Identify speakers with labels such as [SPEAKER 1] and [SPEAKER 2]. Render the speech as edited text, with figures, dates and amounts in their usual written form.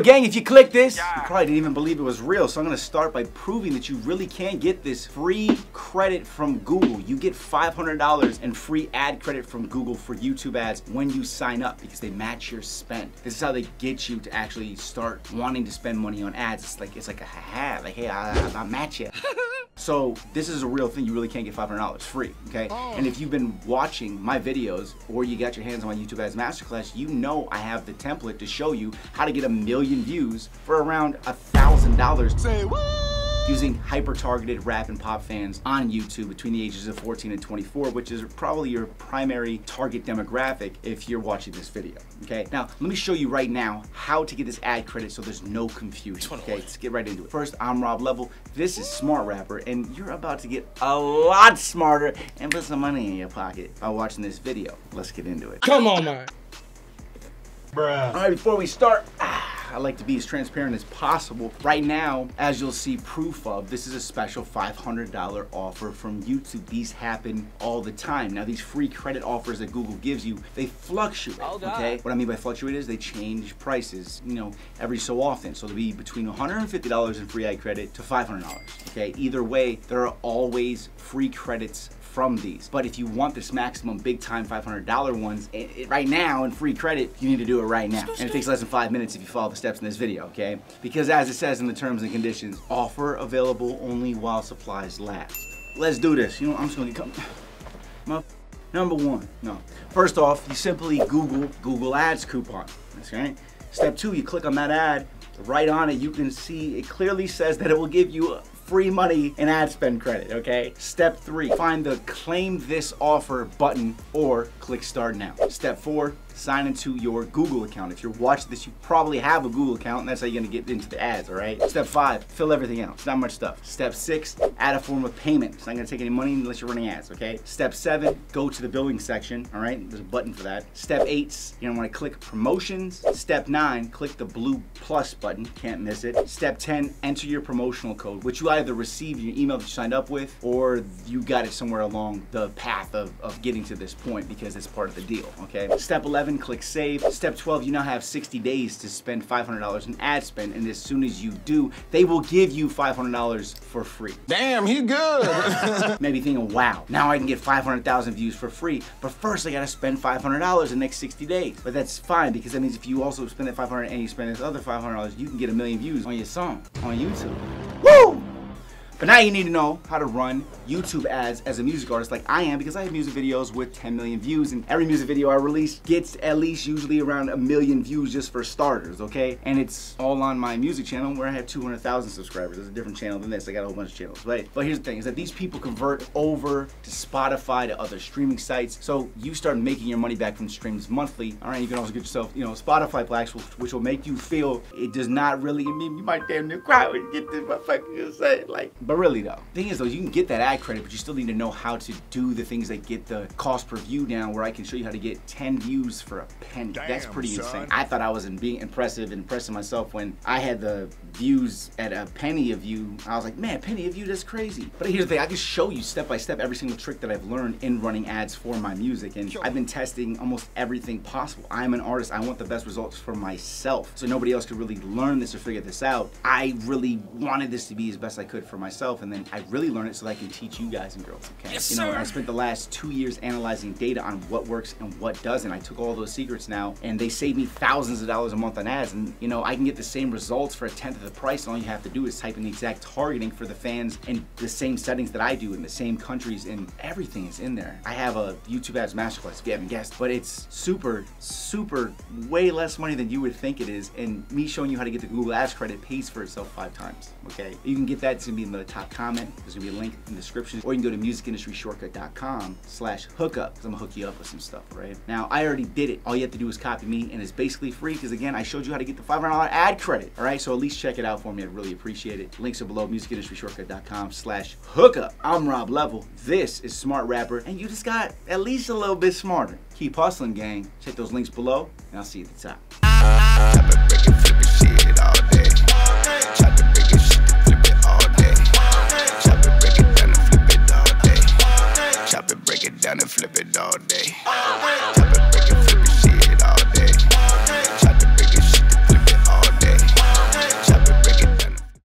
[SPEAKER 1] it, gang. If you click this, you probably didn't even believe it was real. So I'm gonna start by proving that you really can get this free credit from Google. You get $500 in free ad credit from Google for YouTube ads when you sign up because they match your spend. This is how they get you to actually start wanting to spend money on ads. It's like a ha-ha, like, hey, I'll match you. So this is a real thing. You really can't get $500 free, okay? And if you've been watching my videos or you got your hands on my YouTube Ads Masterclass, you know I have the template to show you how to get 1 million views for around $1,000. Say what? Using hyper-targeted rap and pop fans on YouTube between the ages of 14 and 24, which is probably your primary target demographic if you're watching this video, okay? Now, let me show you right now how to get this ad credit so there's no confusion, okay? Let's get right into it. First, I'm Rob Level. This is Smart Rapper, and you're about to get a lot smarter and put some money in your pocket by watching this video. Let's get into it.
[SPEAKER 2] Come on, man.
[SPEAKER 1] Bruh. All right, before we start, I like to be as transparent as possible. Right now, as you'll see proof of, this is a special $500 offer from YouTube. These happen all the time. Now, these free credit offers that Google gives you, they fluctuate, okay? What I mean by fluctuate is they change prices, you know, every so often. So they'll be between $150 in free ad credit to $500, okay? Either way, there are always free credits from these. But if you want this maximum big time $500 ones right now in free credit, you need to do it right now. And it takes less than 5 minutes if you follow the steps in this video, okay? Because as it says in the terms and conditions, offer available only while supplies last. Let's do this. You know, I'm just gonna come. Number one, no. First off, you simply Google Ads coupon. That's right. Step two, you click on that ad. Right on it, you can see it clearly says that it will give you free money in ad spend credit, okay? Step three, find the claim this offer button or click start now. Step four, sign into your Google account. If you're watching this, you probably have a Google account and that's how you're gonna get into the ads, all right? Step five, fill everything out. It's not much stuff. Step six, add a form of payment. It's not gonna take any money unless you're running ads, okay? Step seven, go to the billing section, all right? There's a button for that. Step eight, you're gonna wanna click promotions. Step nine, click the blue plus button, can't miss it. Step 10, enter your promotional code, which you either received in your email that you signed up with or you got it somewhere along the path of getting to this point because it's part of the deal, okay? Step 11, click save. Step 12, you now have 60 days to spend $500 in ad spend, and as soon as you do, they will give you $500 for free.
[SPEAKER 3] Damn, he good.
[SPEAKER 1] Maybe thinking, wow, now I can get 500,000 views for free, but first I gotta spend $500 in the next 60 days. But that's fine because that means if you also spend that $500 and you spend this other $500, you can get 1 million views on your song on YouTube. Woo! But now you need to know how to run YouTube ads as a music artist like I am, because I have music videos with 10 million views, and every music video I release gets at least usually around 1 million views just for starters, okay? And it's all on my music channel where I have 200,000 subscribers. It's a different channel than this. I got a whole bunch of channels, right? But here's the thing, is that these people convert over to Spotify, to other streaming sites, so you start making your money back from streams monthly, all right? You can also get yourself, you know, Spotify plaques, which will make you feel it does not really, I mean, you might damn near cry when you get this motherfucker say, like, but really though, the thing is though, you can get that ad credit, but you still need to know how to do the things that get the cost per view down, where I can show you how to get 10 views for a penny. Damn, that's pretty insane. I thought I was being impressive and impressing myself when I had the views at a penny a view. I was like, man, penny a view, that's crazy. But here's the thing, I can show you step by step every single trick that I've learned in running ads for my music, and I've been testing almost everything possible. I'm an artist, I want the best results for myself, so nobody else could really learn this or figure this out. I really wanted this to be as best I could for myself, and then I really learned it so that I can teach you guys and girls, okay?
[SPEAKER 2] Yes,
[SPEAKER 1] you know,
[SPEAKER 2] sir.
[SPEAKER 1] I spent the last 2 years analyzing data on what works and what doesn't. I took all those secrets now, and they save me thousands of dollars a month on ads, and you know, I can get the same results for 1/10 of the price, and all you have to do is type in the exact targeting for the fans in the same settings that I do, in the same countries, and everything is in there. I have a YouTube Ads Masterclass, if you haven't guessed, but it's super, way less money than you would think it is, and me showing you how to get the Google Ads credit pays for itself 5 times, okay? You can get that, it's gonna be in the top comment. There's gonna be a link in the description, or you can go to musicindustryshortcut.com/hookup, because I'm gonna hook you up with some stuff, right? Now, I already did it. All you have to do is copy me, and it's basically free, because again, I showed you how to get the $500 ad credit, all right? So at least check it out for me. I'd really appreciate it. Links are below, musicindustryshortcut.com/hookup. I'm Rob Level. This is Smart Rapper, and you just got at least a little bit smarter. Keep hustling, gang. Check those links below, and I'll see you at the top.